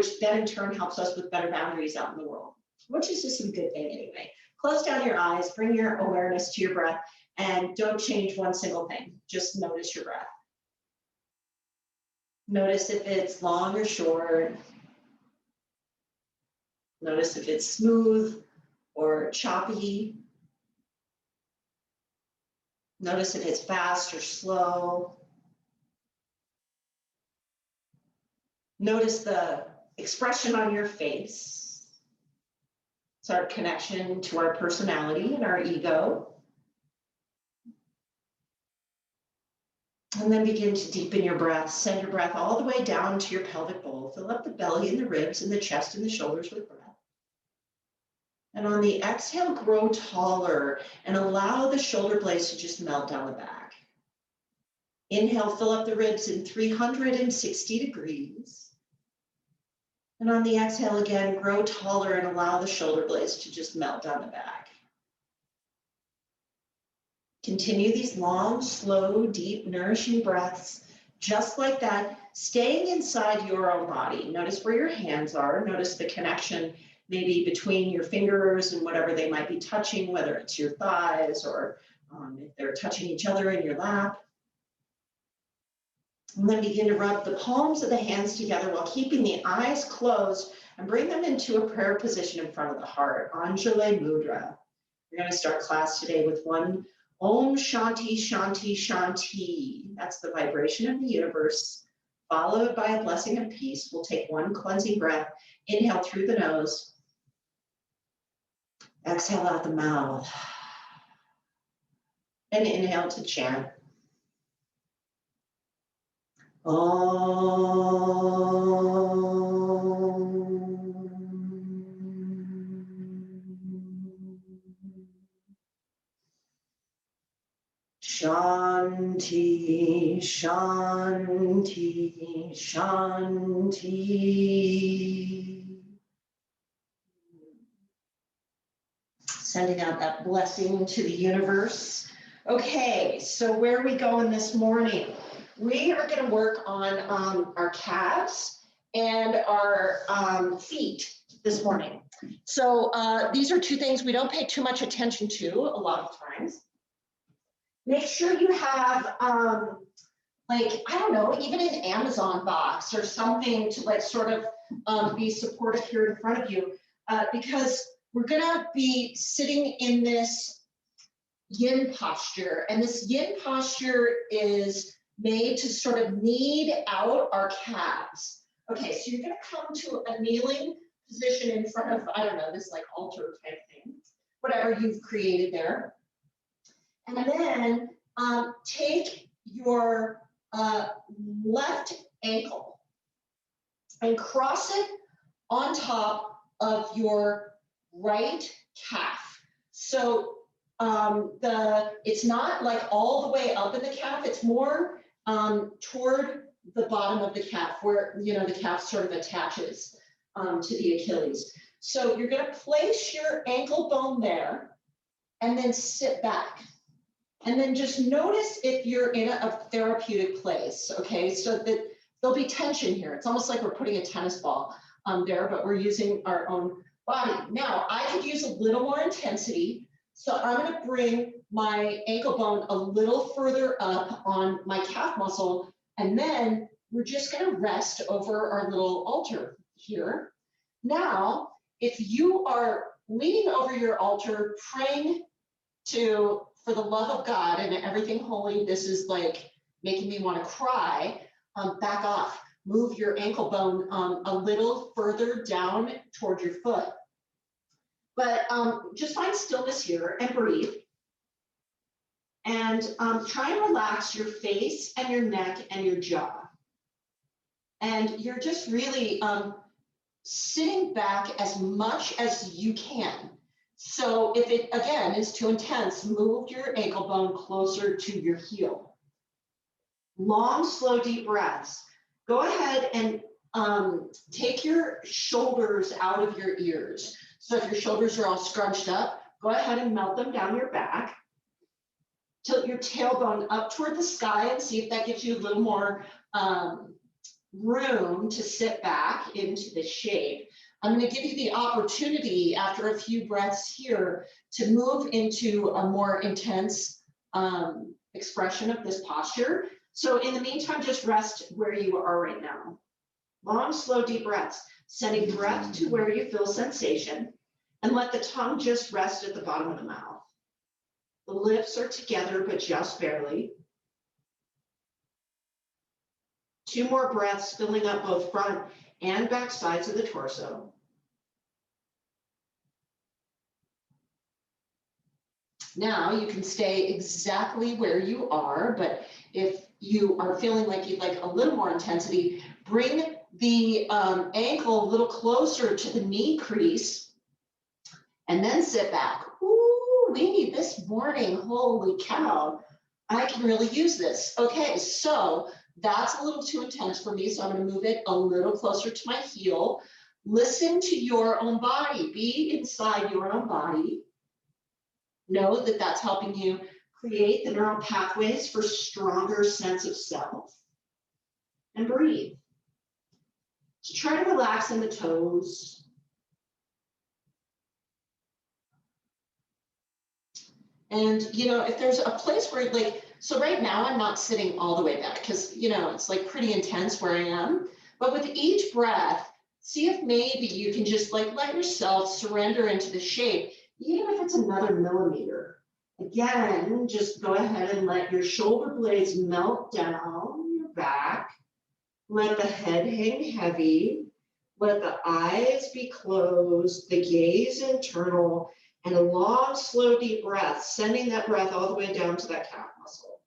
which then in turn helps us with better boundaries out in the world, which is just a good thing anyway. Close down your eyes, bring your awareness to your breath, and don't change one single thing. Just notice your breath. Notice if it's long or short. Notice if it's smooth or choppy. Notice if it's fast or slow. Notice the expression on your face. It's our connection to our personality and our ego. And then begin to deepen your breath. Send your breath all the way down to your pelvic bowl. Fill up the belly and the ribs and the chest and the shoulders with breath. And on the exhale, grow taller and allow the shoulder blades to just melt down the back. Inhale, fill up the ribs in 360 degrees. And on the exhale again, grow taller and allow the shoulder blades to just melt down the back. Continue these long, slow, deep, nourishing breaths, just like that, staying inside your own body. Notice where your hands are. Notice the connection maybe between your fingers and whatever they might be touching, whether it's your thighs or if they're touching each other in your lap. And then begin to rub the palms of the hands together while keeping the eyes closed and bring them into a prayer position in front of the heart, Anjali Mudra. We're going to start class today with one Om Shanti Shanti Shanti. That's the vibration of the universe, followed by a blessing of peace. We'll take one cleansing breath. Inhale through the nose. Exhale out the mouth. And inhale to chant. Shanti, Shanti, Shanti. Sending out that blessing to the universe. Okay, so where are we going this morning? We are going to work on our calves and our feet this morning. So these are two things we don't pay too much attention to a lot of times. Make sure you have, like, I don't know, even an Amazon box or something to like sort of be supportive here in front of you, because we're gonna be sitting in this Yin posture, and this Yin posture is made to sort of knead out our calves. Okay, so you're gonna come to a kneeling position in front of, I don't know, this like altar type thing, whatever you've created there. And then take your left ankle and cross it on top of your right calf. So it's not like all the way up in the calf, it's more toward the bottom of the calf where, you know, the calf sort of attaches to the Achilles. So you're gonna place your ankle bone there and then sit back. And then just notice if you're in a therapeutic place, okay? So that there'll be tension here. It's almost like we're putting a tennis ball there, but we're using our own body. Now, I could use a little more intensity, so I'm gonna bring my ankle bone a little further up on my calf muscle, and then we're just gonna rest over our little altar here. Now, if you are leaning over your altar, praying for the love of God and everything holy, this is like making me want to cry, back off. Move your ankle bone a little further down toward your foot. But just find stillness here and breathe. And try and relax your face and your neck and your jaw. And you're just really sitting back as much as you can. So if it, again, is too intense, move your ankle bone closer to your heel. Long, slow, deep breaths. Go ahead and take your shoulders out of your ears. So if your shoulders are all scrunched up, go ahead and melt them down your back. Tilt your tailbone up toward the sky and see if that gives you a little more room to sit back into the shape. I'm going to give you the opportunity after a few breaths here to move into a more intense expression of this posture. So in the meantime, just rest where you are right now. Long, slow, deep breaths, sending breath to where you feel sensation, and let the tongue just rest at the bottom of the mouth. The lips are together, but just barely. 2 more breaths, filling up both front and back sides of the torso. Now you can stay exactly where you are, but if you are feeling like you'd like a little more intensity, bring the ankle a little closer to the knee crease and then sit back. Ooh, we need this morning. Holy cow. I can really use this. Okay, so that's a little too intense for me, so I'm going to move it a little closer to my heel. Listen to your own body. Be inside your own body. Know that that's helping you create the neural pathways for stronger sense of self. And breathe. So try to relax in the toes. And, you know, if there's a place where, like, so right now I'm not sitting all the way back because, you know, it's like pretty intense where I am. But with each breath, see if maybe you can just like let yourself surrender into the shape, even if it's another millimeter. Again, just go ahead and let your shoulder blades melt down your back. Let the head hang heavy. Let the eyes be closed, the gaze internal, and a long, slow, deep breath, sending that breath all the way down to that calf muscle.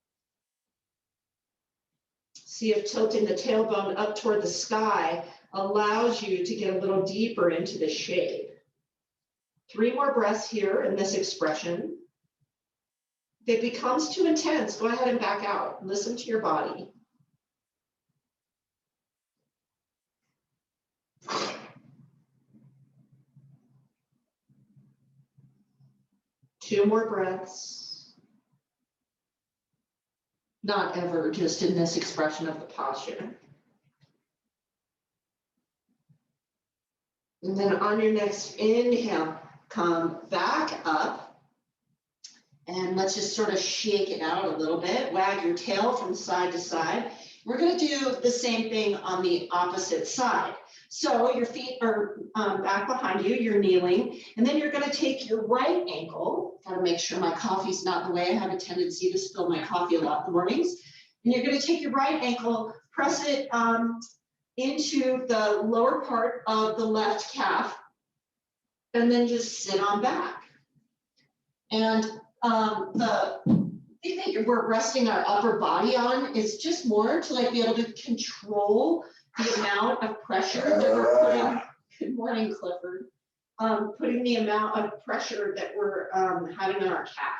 See if tilting the tailbone up toward the sky allows you to get a little deeper into the shape. 3 more breaths here in this expression. If it becomes too intense, go ahead and back out. Listen to your body. Two more breaths. Not ever, just in this expression of the posture. And then on your next inhale, come back up. And let's just sort of shake it out a little bit. Wag your tail from side to side. We're going to do the same thing on the opposite side. So your feet are back behind you, you're kneeling, and then you're going to take your right ankle. Got to make sure my coffee's not in the way. I have a tendency to spill my coffee a lot in the mornings. And you're going to take your right ankle, press it into the lower part of the left calf, and then just sit on back. And the thing that we're resting our upper body on is just more to like be able to control the amount of pressure that we're putting. Good morning, Clifford. Putting the amount of pressure that we're having on our calf.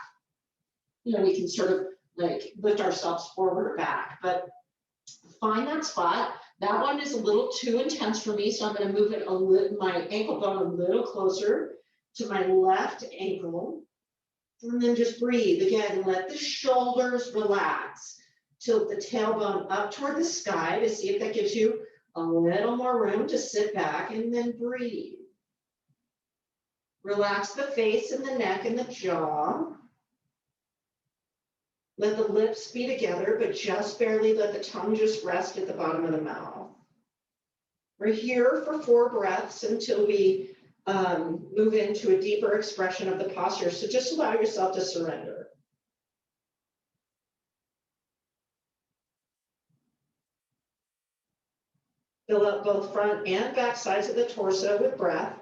You know, we can sort of like lift ourselves forward or back, but find that spot. That one is a little too intense for me, so I'm going to move it my ankle bone a little closer to my left ankle. And then just breathe. Again, let the shoulders relax. Tilt the tailbone up toward the sky to see if that gives you a little more room to sit back, and then breathe. Relax the face and the neck and the jaw. Let the lips be together, but just barely let the tongue just rest at the bottom of the mouth. We're here for 4 breaths until we move into a deeper expression of the posture. So just allow yourself to surrender. Fill up both front and back sides of the torso with breath.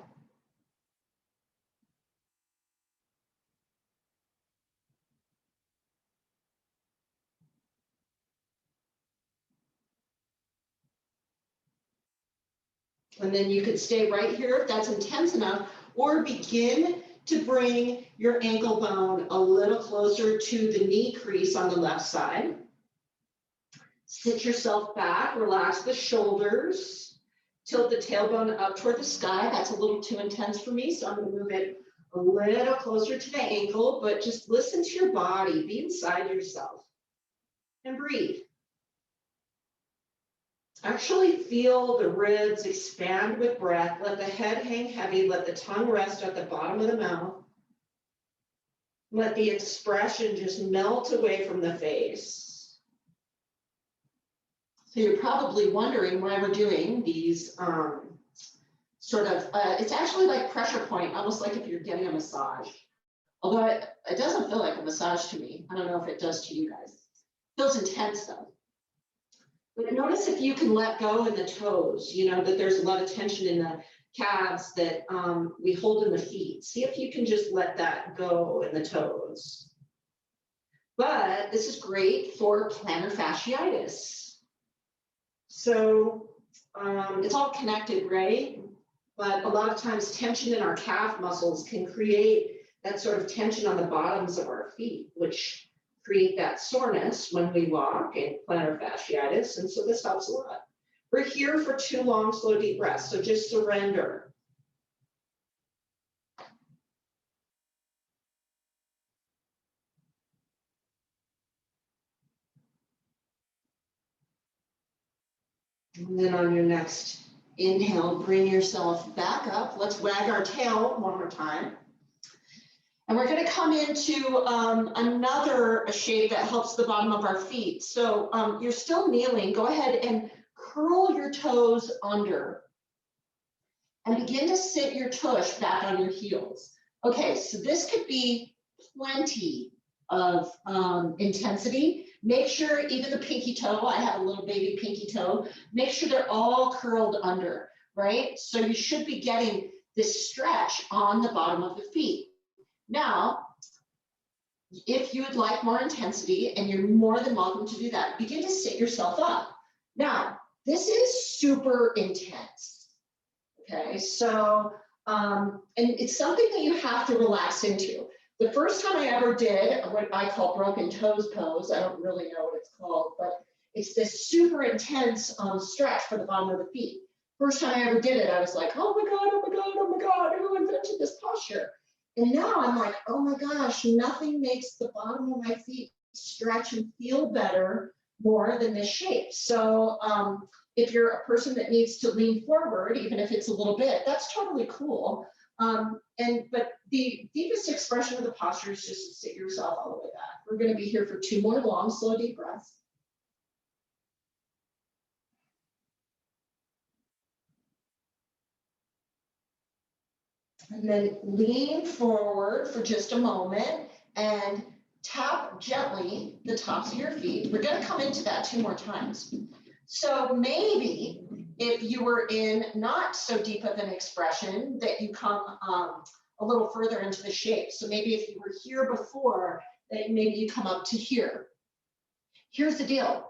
And then you could stay right here if that's intense enough, or begin to bring your ankle bone a little closer to the knee crease on the left side. Sit yourself back, relax the shoulders, tilt the tailbone up toward the sky. That's a little too intense for me, so I'm going to move it a little closer to the ankle, but just listen to your body, be inside yourself, and breathe. Actually feel the ribs expand with breath. Let the head hang heavy. Let the tongue rest at the bottom of the mouth. Let the expression just melt away from the face. So you're probably wondering why we're doing these sort of, it's actually like pressure point, almost like if you're getting a massage. Although it doesn't feel like a massage to me. I don't know if it does to you guys. It feels intense though. But notice if you can let go in the toes, you know, that there's a lot of tension in the calves that we hold in the feet. See if you can just let that go in the toes. But this is great for plantar fasciitis. So it's all connected, right? But a lot of times tension in our calf muscles can create that sort of tension on the bottoms of our feet, which create that soreness when we walk and plantar fasciitis. And so this helps a lot. We're here for 2 long, slow, deep breaths. So just surrender. And then on your next inhale, bring yourself back up. Let's wag our tail one more time. And we're going to come into another shape that helps the bottom of our feet. So you're still kneeling. Go ahead and curl your toes under. And begin to sit your tush back on your heels. Okay, so this could be plenty of intensity. Make sure even the pinky toe, I have a little baby pinky toe, make sure they're all curled under, right? So you should be getting this stretch on the bottom of the feet. Now, if you would like more intensity, and you're more than welcome to do that, begin to sit yourself up. Now, this is super intense, okay? So, and it's something that you have to relax into. The first time I ever did what I call broken toes pose, I don't really know what it's called, but it's this super intense stretch for the bottom of the feet. First time I ever did it, I was like, oh my God, oh my God, oh my God, who invented this posture? And now I'm like, oh my gosh, nothing makes the bottom of my feet stretch and feel better more than this shape. So if you're a person that needs to lean forward, even if it's a little bit, that's totally cool. But the deepest expression of the posture is just to sit yourself all the way back. We're going to be here for 2 more long, slow, deep breaths. And then lean forward for just a moment and tap gently the tops of your feet. We're going to come into that 2 more times. So maybe if you were in not so deep of an expression, that you come a little further into the shape. So maybe if you were here before, that maybe you come up to here. Here's the deal.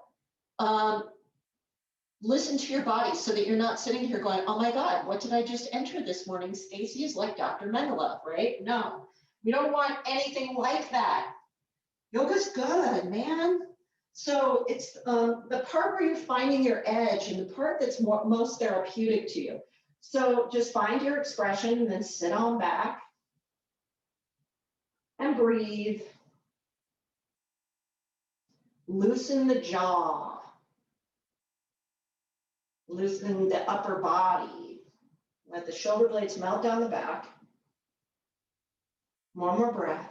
Listen to your body so that you're not sitting here going, oh my God, what did I just enter this morning? Stacy is like Dr. Mendelov, right? No, we don't want anything like that. Yoga's good, man. So it's the part where you're finding your edge and the part that's most therapeutic to you. So just find your expression and then sit on back and breathe. Loosen the jaw. Loosen the upper body. Let the shoulder blades melt down the back. One more breath.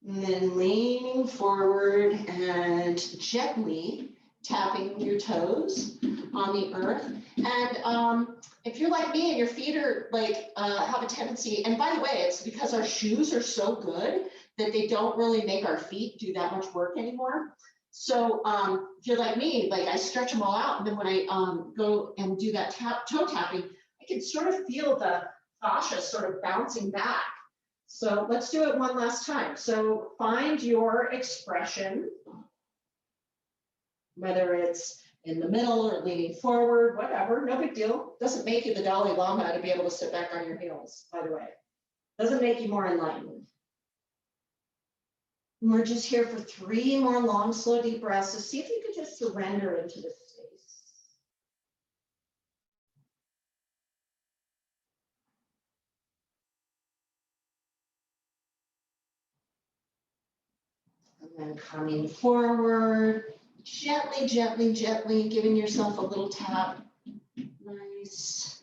And then leaning forward and gently tapping your toes on the earth. And if you're like me and your feet are like, have a tendency, and by the way, it's because our shoes are so good that they don't really make our feet do that much work anymore. So if you're like me, like I stretch them all out, and then when I go and do that toe tapping, I can sort of feel the fascia sort of bouncing back. So let's do it one last time. So find your expression, whether it's in the middle or leaning forward, whatever, no big deal. Doesn't make you the Dalai Lama to be able to sit back on your heels, by the way. Doesn't make you more enlightened. And we're just here for 3 more long, slow, deep breaths. So see if you could just surrender into this space. And then coming forward, Gently, gently, gently giving yourself a little tap. Nice.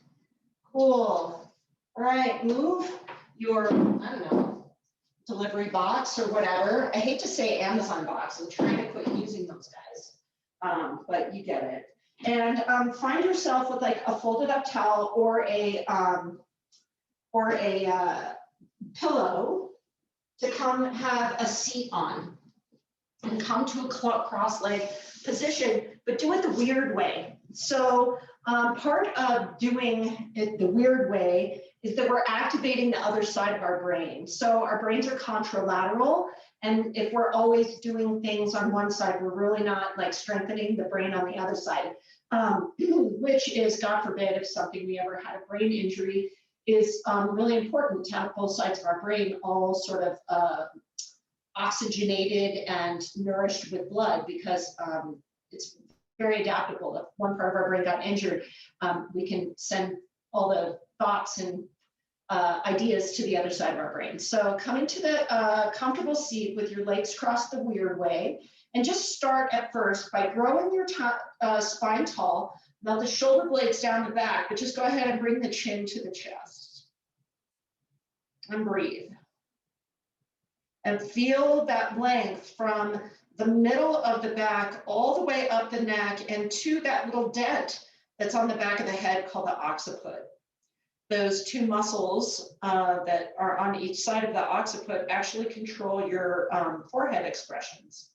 Cool. All right, move your, I don't know, delivery box or whatever. I hate to say Amazon box. I'm trying to quit using those guys, but you get it. And find yourself with like a folded up towel or a pillow to come have a seat on and come to a cross-leg position, but do it the weird way. So part of doing it the weird way is that we're activating the other side of our brain. So our brains are contralateral, and if we're always doing things on one side, we're really not like strengthening the brain on the other side, which is, God forbid, if something we ever had a brain injury, is really important to have both sides of our brain all sort of oxygenated and nourished with blood, because it's very adaptable. If one part of our brain got injured, we can send all the thoughts and ideas to the other side of our brain. So coming to the comfortable seat with your legs crossed the weird way, and just start at first by growing your spine tall. Now the shoulder blades down the back, but just go ahead and bring the chin to the chest. And breathe. And feel that length from the middle of the back all the way up the neck and to that little dent that's on the back of the head called the occiput. Those two muscles that are on each side of the occiput actually control your forehead expressions.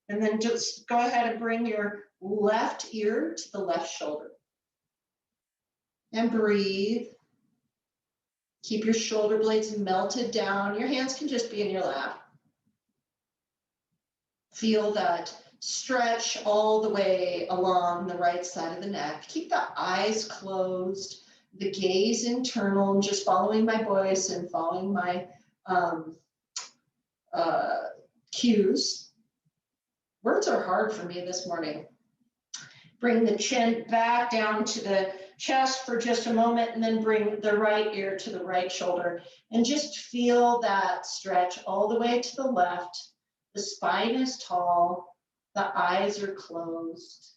And then just go ahead and bring your left ear to the left shoulder. And breathe. Keep your shoulder blades melted down. Your hands can just be in your lap. Feel that stretch all the way along the right side of the neck. Keep the eyes closed, the gaze internal, just following my voice and following my cues. Words are hard for me this morning. Bring the chin back down to the chest for just a moment, and then bring the right ear to the right shoulder, and just feel that stretch all the way to the left. The spine is tall, the eyes are closed.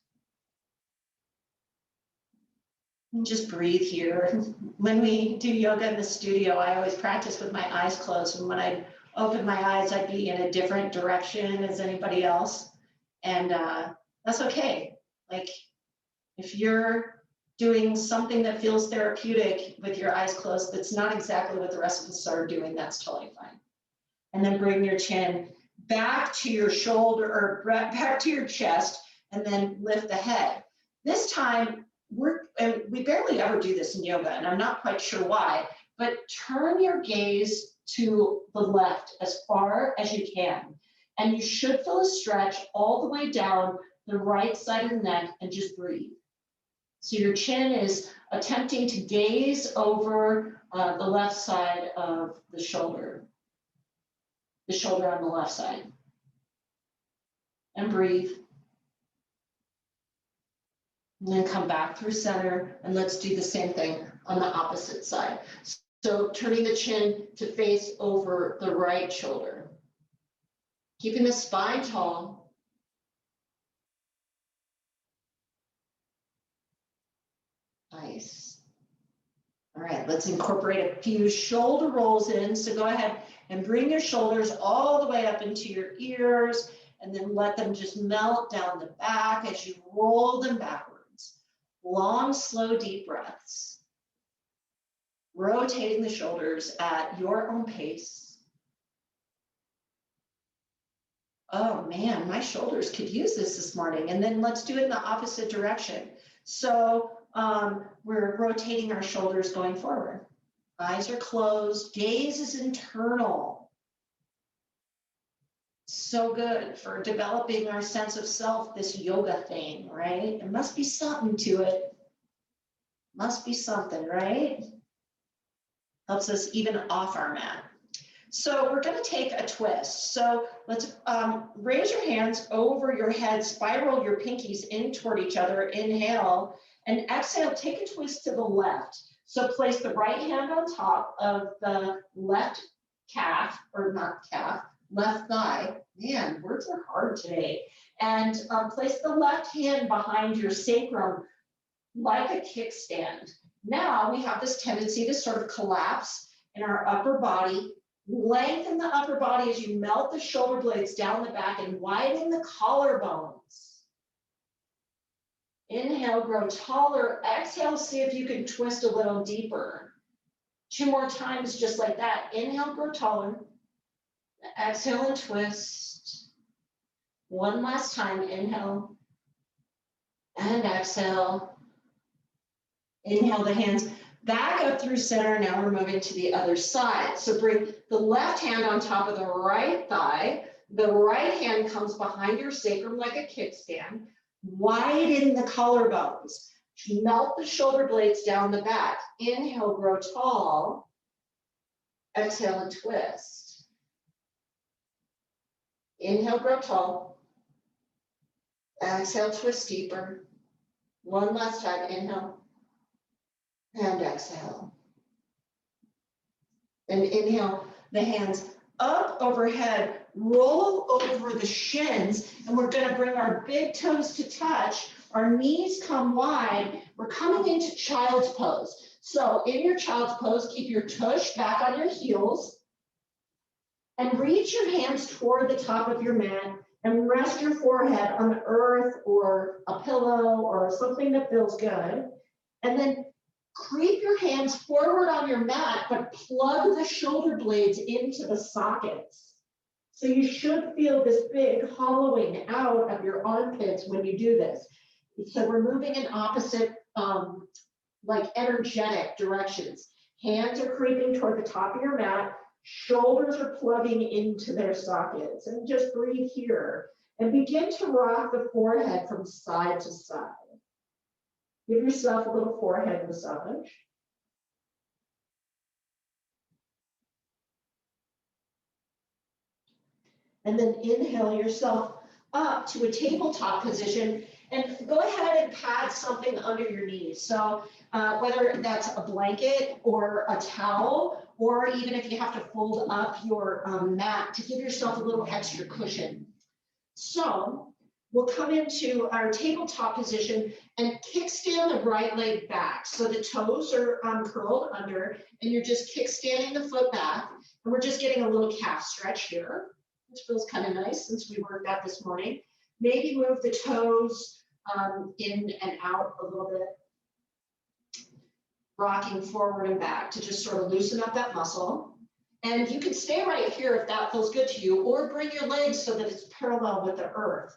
And just breathe here. When we do yoga in the studio, I always practice with my eyes closed, and when I open my eyes, I'd be in a different direction as anybody else, and that's okay. Like, if you're doing something that feels therapeutic with your eyes closed, that's not exactly what the rest of us are doing, that's totally fine. And then bring your chin back to your shoulder or back to your chest, and then lift the head. This time, we barely ever do this in yoga, and I'm not quite sure why, but turn your gaze to the left as far as you can. And you should feel a stretch all the way down the right side of the neck, and just breathe. So your chin is attempting to gaze over the left side of the shoulder on the left side. And breathe. And then come back through center, and let's do the same thing on the opposite side. So turning the chin to face over the right shoulder. Keeping the spine tall. Nice. All right, let's incorporate a few shoulder rolls in. So go ahead and bring your shoulders all the way up into your ears, and then let them just melt down the back as you roll them backwards. Long, slow, deep breaths. Rotating the shoulders at your own pace. Oh man, my shoulders could use this morning. And then let's do it in the opposite direction. So we're rotating our shoulders going forward. Eyes are closed, gaze is internal. So good for developing our sense of self, this yoga thing, right? There must be something to it. Must be something, right? Helps us even off our mat. So we're going to take a twist. So let's raise your hands over your head, spiral your pinkies in toward each other. Inhale, and exhale, take a twist to the left. So place the right hand on top of the left calf, or not calf, left thigh. Man, words are hard today. And place the left hand behind your sacrum like a kickstand. Now we have this tendency to sort of collapse in our upper body. Lengthen the upper body as you melt the shoulder blades down the back and widen the collarbones. Inhale, grow taller. Exhale, see if you can twist a little deeper. 2 more times, just like that. Inhale, grow taller. Exhale and twist. 1 last time. Inhale and exhale. Inhale the hands back up through center. Now we're moving to the other side. So bring the left hand on top of the right thigh. The right hand comes behind your sacrum like a kickstand. Widen the collarbones. Melt the shoulder blades down the back. Inhale, grow tall. Exhale and twist. Inhale, grow tall. Exhale, twist deeper. 1 last time. Inhale. And exhale. And inhale, the hands up overhead, roll over the shins, and we're going to bring our big toes to touch. Our knees come wide. We're coming into child's pose. So in your child's pose, keep your tush back on your heels and reach your hands toward the top of your mat and rest your forehead on the earth or a pillow or something that feels good. And then creep your hands forward on your mat, but plug the shoulder blades into the sockets. So you should feel this big hollowing out of your armpits when you do this. So we're moving in opposite, like energetic directions. Hands are creeping toward the top of your mat. Shoulders are plugging into their sockets. And just breathe here. And begin to rock the forehead from side to side. Give yourself a little forehead massage. And then inhale yourself up to a tabletop position and go ahead and pad something under your knees. So whether that's a blanket or a towel, or even if you have to fold up your mat to give yourself a little extra cushion. So we'll come into our tabletop position and kickstand the right leg back. So the toes are curled under and you're just kickstanding the foot back. And we're just getting a little calf stretch here, which feels kind of nice since we worked out this morning. Maybe move the toes in and out a little bit, rocking forward and back to just sort of loosen up that muscle. And you can stay right here if that feels good to you, or bring your legs so that it's parallel with the earth.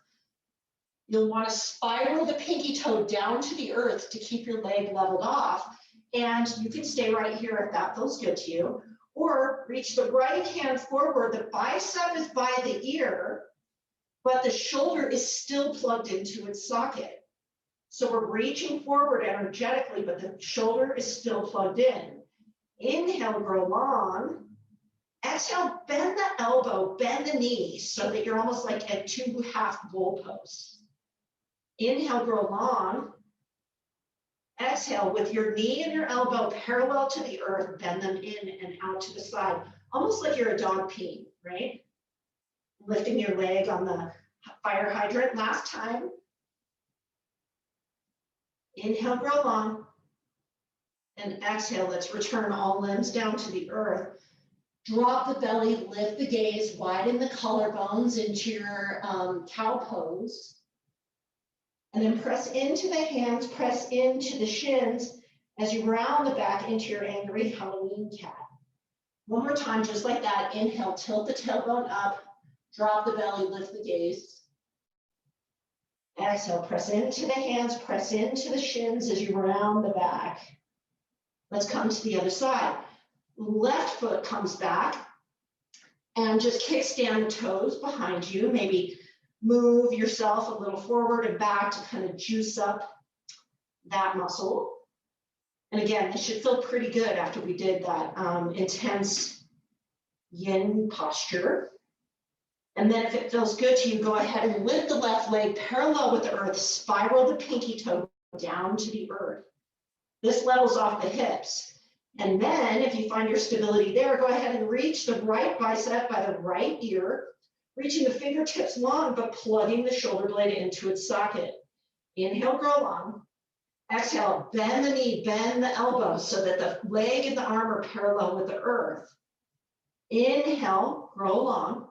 You'll want to spiral the pinky toe down to the earth to keep your leg leveled off. And you can stay right here if that feels good to you. Or reach the right hand forward. The bicep is by the ear, but the shoulder is still plugged into its socket. So we're reaching forward energetically, but the shoulder is still plugged in. Inhale, grow long. Exhale, bend the elbow, bend the knee so that you're almost like at 2 half goalposts. Inhale, grow long. Exhale, with your knee and your elbow parallel to the earth, bend them in and out to the side, almost like you're a dog peeing, right? Lifting your leg on the fire hydrant. Last time. Inhale, grow long. And exhale, let's return all limbs down to the earth. Drop the belly, lift the gaze, widen the collarbones into your cow pose. And then press into the hands, press into the shins as you round the back into your angry Halloween cat. One more time, just like that. Inhale, tilt the tailbone up, drop the belly, lift the gaze. Exhale, press into the hands, press into the shins as you round the back. Let's come to the other side. Left foot comes back and just kickstand the toes behind you. Maybe move yourself a little forward and back to kind of juice up that muscle. And again, this should feel pretty good after we did that intense Yin posture. And then if it feels good to you, go ahead and lift the left leg parallel with the earth, spiral the pinky toe down to the earth. This levels off the hips. And then if you find your stability there, go ahead and reach the right bicep by the right ear, reaching the fingertips long, but plugging the shoulder blade into its socket. Inhale, grow long. Exhale, bend the knee, bend the elbow so that the leg and the arm are parallel with the earth. Inhale, grow long.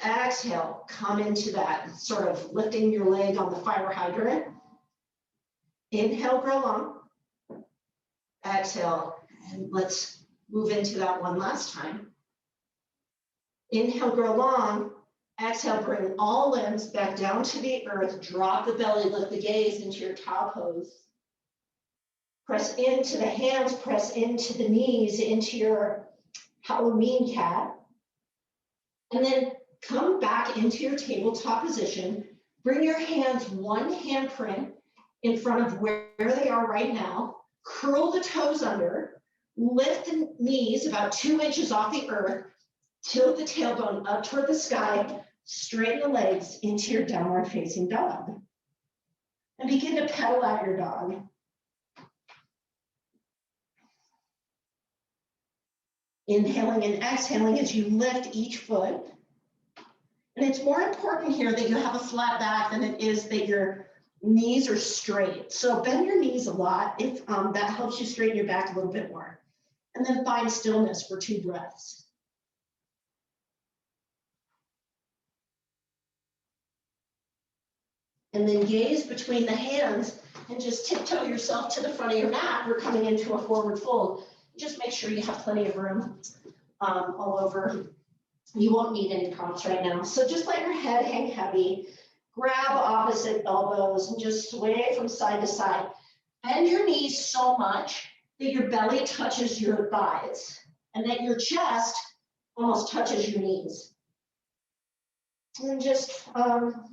Exhale, come into that sort of lifting your leg on the fire hydrant. Inhale, grow long. Exhale, and let's move into that one last time. Inhale, grow long. Exhale, bring all limbs back down to the earth. Drop the belly, lift the gaze into your cow pose. Press into the hands, press into the knees, into your Halloween cat. And then come back into your tabletop position. Bring your hands one handprint in front of where they are right now. Curl the toes under. Lift the knees about 2 inches off the earth. Tilt the tailbone up toward the sky. Straighten the legs into your downward facing dog. And begin to pedal out your dog. Inhaling and exhaling as you lift each foot. And it's more important here that you have a flat back than it is that your knees are straight. So bend your knees a lot if that helps you straighten your back a little bit more. And then find stillness for 2 breaths. And then gaze between the hands and just tiptoe yourself to the front of your mat. We're coming into a forward fold. Just make sure you have plenty of room all over. You won't need any props right now. So just let your head hang heavy. Grab opposite elbows and just sway from side to side. Bend your knees so much that your belly touches your thighs and that your chest almost touches your knees. And just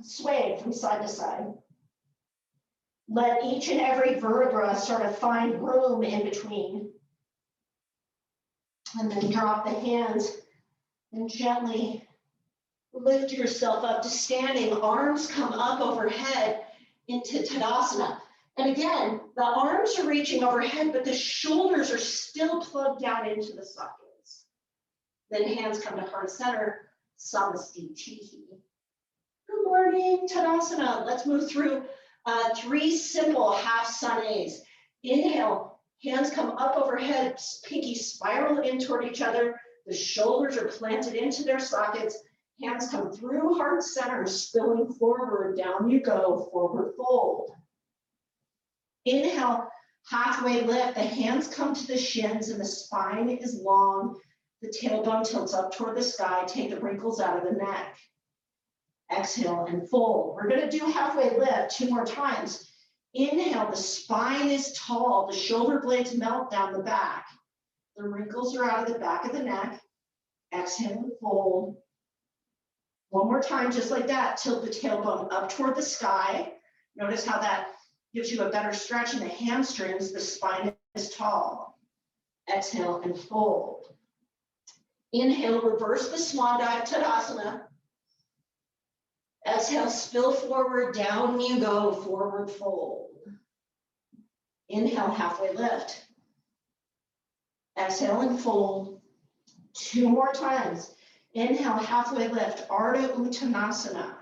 sway from side to side. Let each and every vertebra sort of find room in between. And then drop the hands and gently lift yourself up to standing. Arms come up overhead into Tadasana. And again, the arms are reaching overhead, but the shoulders are still plugged down into the sockets. Then hands come to heart center. Samastitihi. Good morning, Tadasana. Let's move through 3 simple half sanes. Inhale, hands come up overhead, pinky spiral in toward each other. The shoulders are planted into their sockets. Hands come through heart center, spilling forward. Down you go, forward fold. Inhale, halfway lift. The hands come to the shins and the spine is long. The tailbone tilts up toward the sky. Take the wrinkles out of the neck. Exhale and fold. We're going to do halfway lift 2 more times. Inhale, the spine is tall. The shoulder blades melt down the back. The wrinkles are out of the back of the neck. Exhale and fold. 1 more time, just like that. Tilt the tailbone up toward the sky. Notice how that gives you a better stretch in the hamstrings. The spine is tall. Exhale and fold. Inhale, reverse the swan dive, Tadasana. Exhale, spill forward, down you go, forward fold. Inhale, halfway lift. Exhale and fold. 2 more times. Inhale, halfway lift, Ardha Uttanasana.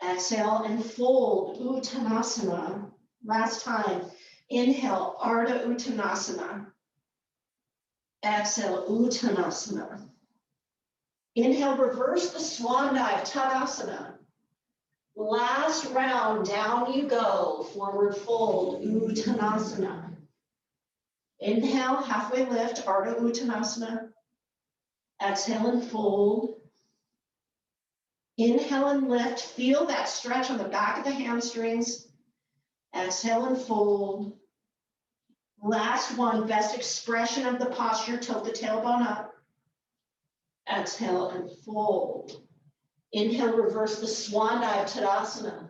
Exhale and fold, Uttanasana. Last time. Inhale, Ardha Uttanasana. Exhale, Uttanasana. Inhale, reverse the swan dive, Tadasana. Last round, down you go, forward fold, Uttanasana. Inhale, halfway lift, Ardha Uttanasana. Exhale and fold. Inhale and lift, feel that stretch on the back of the hamstrings. Exhale and fold. Last one, best expression of the posture, tilt the tailbone up. Exhale and fold. Inhale, reverse the swan dive, Tadasana.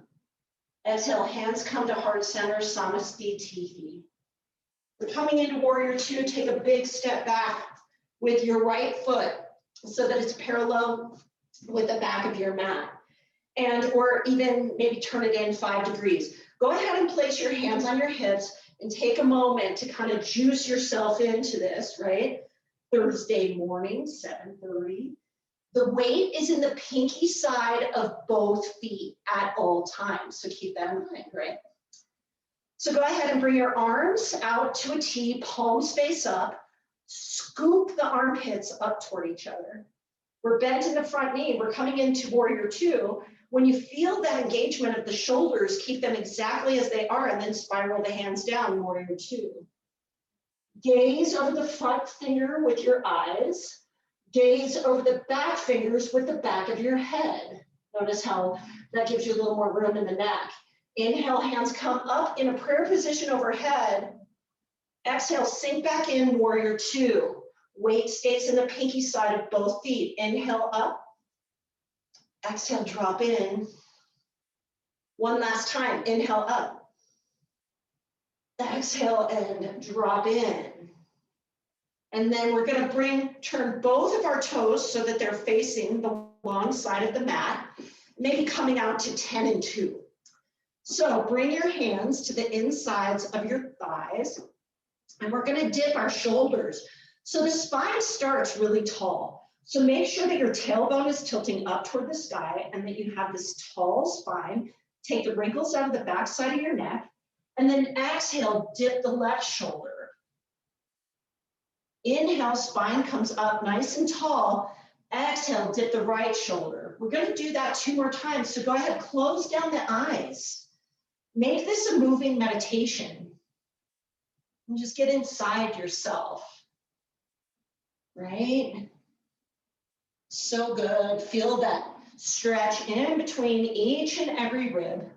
Exhale, hands come to heart center, Samastitihi. We're coming into warrior 2, take a big step back with your right foot so that it's parallel with the back of your mat. And or even maybe turn it in 5 degrees. Go ahead and place your hands on your hips And take a moment to kind of juice yourself into this, right? Thursday morning, 7:30. The weight is in the pinky side of both feet at all times. So keep that in mind, right? So go ahead and bring your arms out to a T, palms face up. Scoop the armpits up toward each other. We're bent in the front knee. We're coming into warrior two. When you feel that engagement of the shoulders, keep them exactly as they are and then spiral the hands down, warrior two. Gaze over the front finger with your eyes. Gaze over the back fingers with the back of your head. Notice how that gives you a little more room in the neck. Inhale, hands come up in a prayer position overhead. Exhale, sink back in, warrior two. Weight stays in the pinky side of both feet. Inhale up. Exhale, drop in. One last time, inhale up. Exhale and drop in. And then we're gonna turn both of our toes so that they're facing the long side of the mat, maybe coming out to 10 and 2. So bring your hands to the insides of your thighs, and we're gonna dip our shoulders. So the spine starts really tall. So make sure that your tailbone is tilting up toward the sky and that you have this tall spine. Take the wrinkles out of the back side of your neck, and then exhale, dip the left shoulder. Inhale, spine comes up nice and tall. Exhale, dip the right shoulder. We're going to do that 2 more times. So go ahead, close down the eyes. Make this a moving meditation. And just get inside yourself. Right? So good. Feel that stretch in between each and every rib.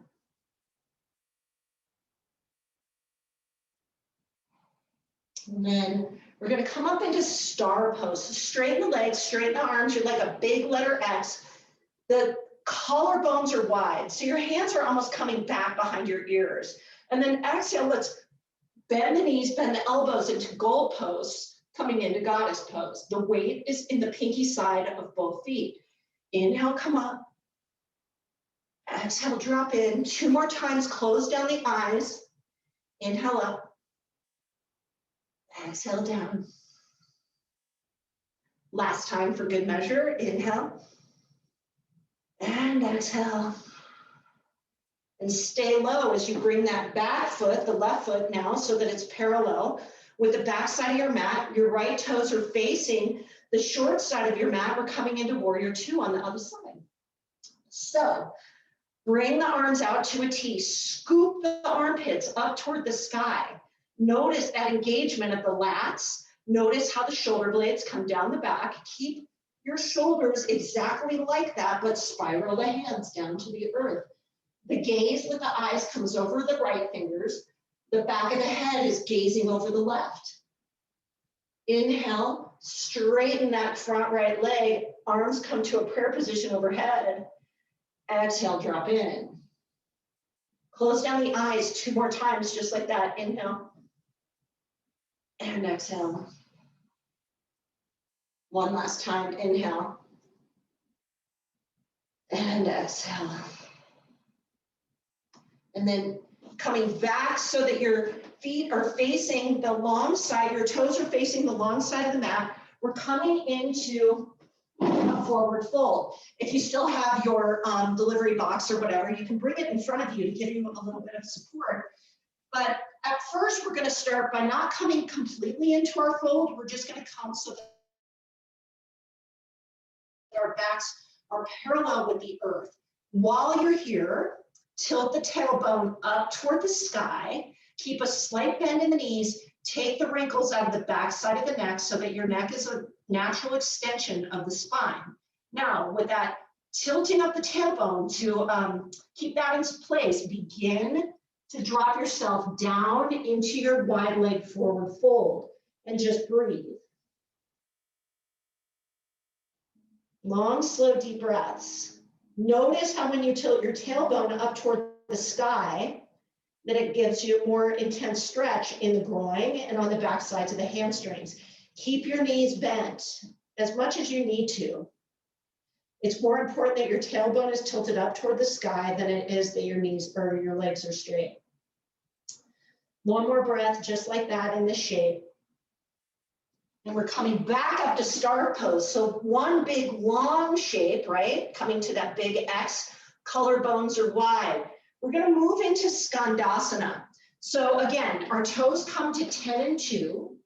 And then we're going to come up into star pose. So straighten the legs, straighten the arms. You're like a big letter X. The collarbones are wide. So your hands are almost coming back behind your ears. And then exhale, let's bend the knees, bend the elbows into gold pose, coming into goddess pose. The weight is in the pinky side of both feet. Inhale, come up. Exhale, drop in. 2 more times, close down the eyes. Inhale up. Exhale down. Last time for good measure. Inhale. And exhale. And stay low as you bring that back foot, the left foot now, so that it's parallel with the back side of your mat. Your right toes are facing the short side of your mat. We're coming into warrior two on the other side. So bring the arms out to a T. Scoop the armpits up toward the sky. Notice that engagement of the lats. Notice how the shoulder blades come down the back. Keep your shoulders exactly like that, but spiral the hands down to the earth. The gaze with the eyes comes over the right fingers. The back of the head is gazing over the left. Inhale, straighten that front right leg. Arms come to a prayer position overhead. Exhale, drop in. Close down the eyes 2 more times, just like that. Inhale. And exhale. One last time, inhale. And exhale. And then coming back so that your feet are facing the long side, your toes are facing the long side of the mat. We're coming into a forward fold. If you still have your delivery box or whatever, you can bring it in front of you to give you a little bit of support. But at first, we're going to start by not coming completely into our fold. We're just going to come so that our backs are parallel with the earth. While you're here, tilt the tailbone up toward the sky. Keep a slight bend in the knees. Take the wrinkles out of the back side of the neck so that your neck is a natural extension of the spine. Now, with that tilting up the tailbone to keep that in place, begin to drop yourself down into your wide leg forward fold and just breathe. Long, slow, deep breaths. Notice how when you tilt your tailbone up toward the sky, that it gives you more intense stretch in the groin and on the back sides of the hamstrings. Keep your knees bent as much as you need to. It's more important that your tailbone is tilted up toward the sky than it is that your knees or your legs are straight. One more breath, just like that in this shape. And we're coming back up to star pose. So one big long shape, right? Coming to that big X, collarbones are wide. We're gonna move into Skandasana. So again, our toes come to 10 and 2.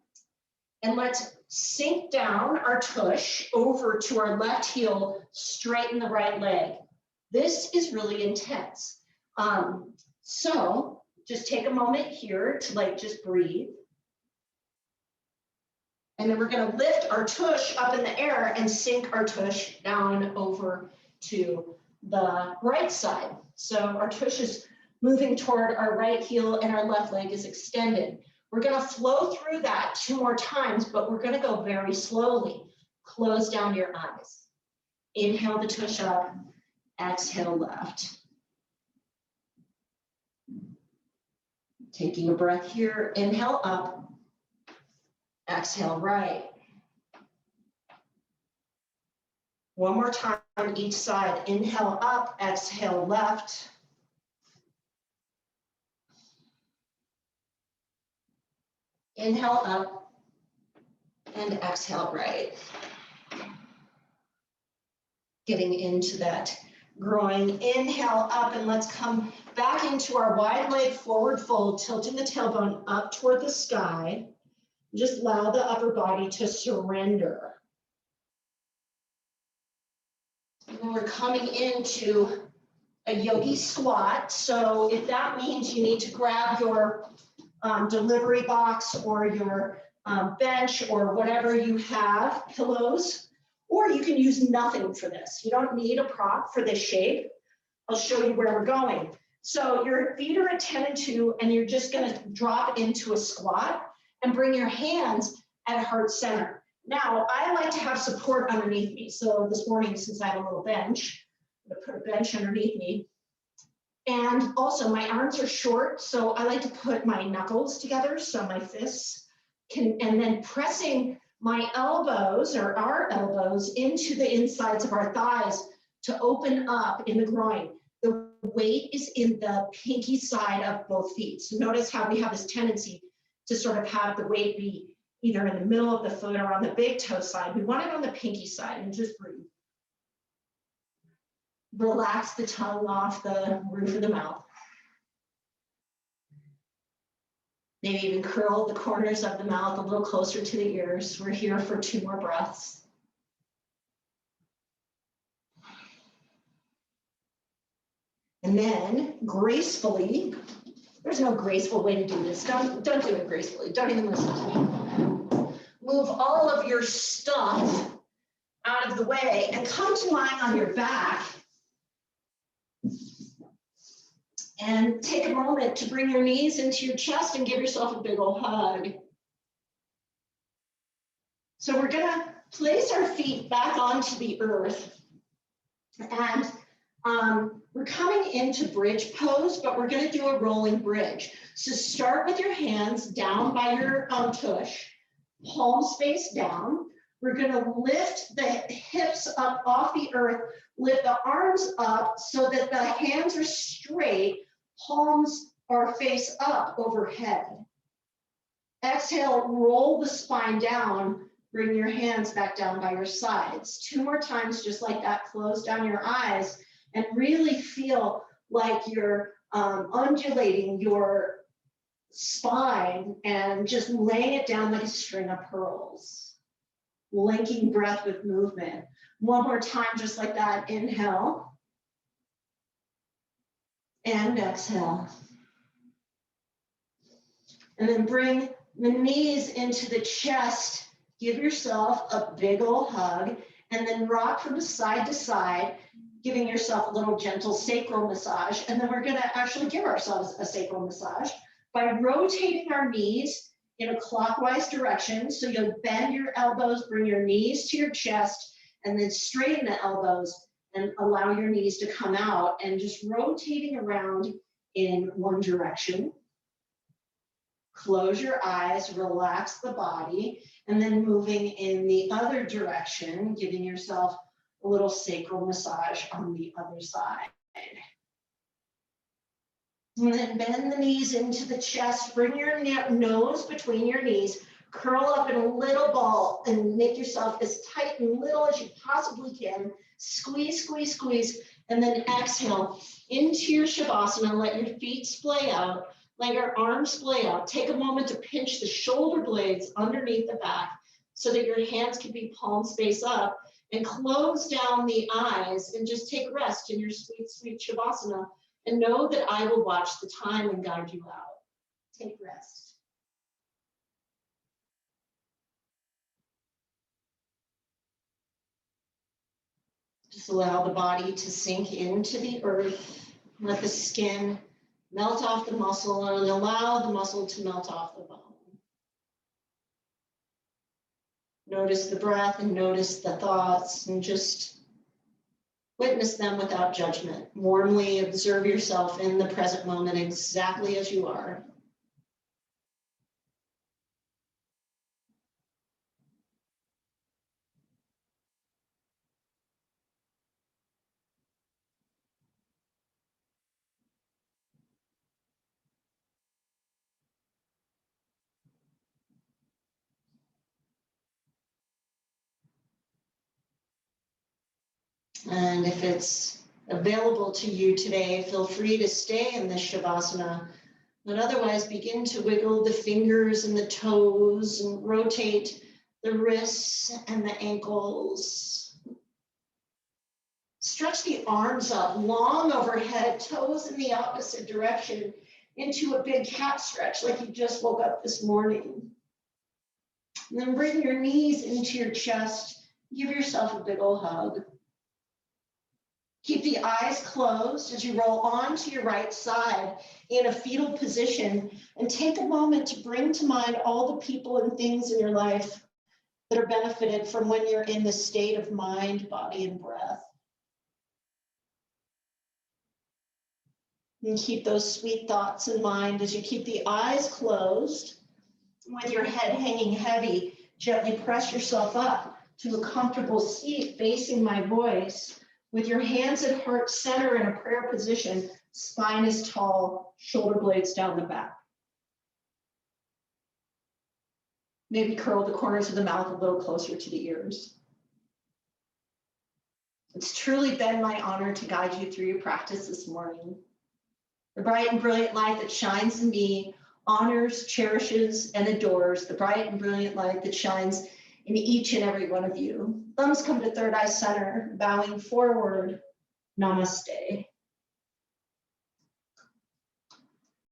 And let's sink down our tush over to our left heel, straighten the right leg. This is really intense. So just take a moment here to like just breathe. And then we're gonna lift our tush up in the air and sink our tush down over to the right side. So our tush is moving toward our right heel and our left leg is extended. We're gonna flow through that 2 more times, but we're gonna go very slowly. Close down your eyes. Inhale the tush up, exhale left. Taking a breath here, inhale up, exhale right. One more time on each side. Inhale up, exhale left. Inhale up and exhale right. Getting into that groin. Inhale up and let's come back into our wide leg forward fold, tilting the tailbone up toward the sky. Just allow the upper body to surrender. And then we're coming into a yogi squat. So if that means you need to grab your delivery box or your bench or whatever you have, pillows, or you can use nothing for this. You don't need a prop for this shape. I'll show you where we're going. So your feet are at 10 and 2, and you're just gonna drop into a squat and bring your hands at heart center. Now, I like to have support underneath me. So this morning, since I have a little bench, I'm gonna put a bench underneath me. And also my arms are short, so I like to put my knuckles together so my fists can, and then pressing my elbows or our elbows into the insides of our thighs to open up in the groin. The weight is in the pinky side of both feet. So notice how we have this tendency to sort of have the weight be either in the middle of the foot or on the big toe side. We want it on the pinky side, and just breathe. Relax the tongue off the roof of the mouth. Maybe even curl the corners of the mouth a little closer to the ears. We're here for 2 more breaths. And then gracefully, there's no graceful way to do this. Don't do it gracefully. Don't even listen to me. Move all of your stuff out of the way and come to lying on your back. And take a moment to bring your knees into your chest and give yourself a big old hug. So we're gonna place our feet back onto the earth. And we're coming into bridge pose, but we're gonna do a rolling bridge. So start with your hands down by your tush, palms face down. We're gonna lift the hips up off the earth, lift the arms up so that the hands are straight, palms are face up overhead. Exhale, roll the spine down, bring your hands back down by your sides. 2 more times, just like that. Close down your eyes and really feel like you're undulating your spine and just laying it down like a string of pearls. Linking breath with movement. 1 more time, just like that. Inhale. And exhale. And then bring the knees into the chest. Give yourself a big old hug. And then rock from side to side, giving yourself a little gentle sacral massage. And then we're going to actually give ourselves a sacral massage by rotating our knees in a clockwise direction. So you'll bend your elbows, bring your knees to your chest, and then straighten the elbows and allow your knees to come out, and just rotating around in one direction. Close your eyes, relax the body, and then moving in the other direction, giving yourself a little sacral massage on the other side. And then bend the knees into the chest. Bring your nose between your knees. Curl up in a little ball and make yourself as tight and little as you possibly can. Squeeze, squeeze, squeeze. And then exhale into your Shavasana. Let your feet splay out. Let your arms splay out. Take a moment to pinch the shoulder blades underneath the back so that your hands can be palm space up. And close down the eyes and just take rest in your sweet, sweet Shavasana. And know that I will watch the time and guide you out. Take rest. Just allow the body to sink into the earth. Let the skin melt off the muscle and allow the muscle to melt off the bone. Notice the breath and notice the thoughts and just witness them without judgment. Warmly observe yourself in the present moment exactly as you are. And if it's available to you today, feel free to stay in this Shavasana, but otherwise begin to wiggle the fingers and the toes and rotate the wrists and the ankles. Stretch the arms up long overhead, toes in the opposite direction into a big cat stretch like you just woke up this morning. And then bring your knees into your chest. Give yourself a big old hug. Keep the eyes closed as you roll onto your right side in a fetal position and take a moment to bring to mind all the people and things in your life that are benefited from when you're in this state of mind, body, and breath. And keep those sweet thoughts in mind as you keep the eyes closed. With your head hanging heavy, gently press yourself up to a comfortable seat facing my voice. With your hands at heart center in a prayer position, spine is tall, shoulder blades down the back. Maybe curl the corners of the mouth a little closer to the ears. It's truly been my honor to guide you through your practice this morning. The bright and brilliant light that shines in me honors, cherishes, and adores the bright and brilliant light that shines in each and every one of you. Thumbs come to third eye center, bowing forward. Namaste.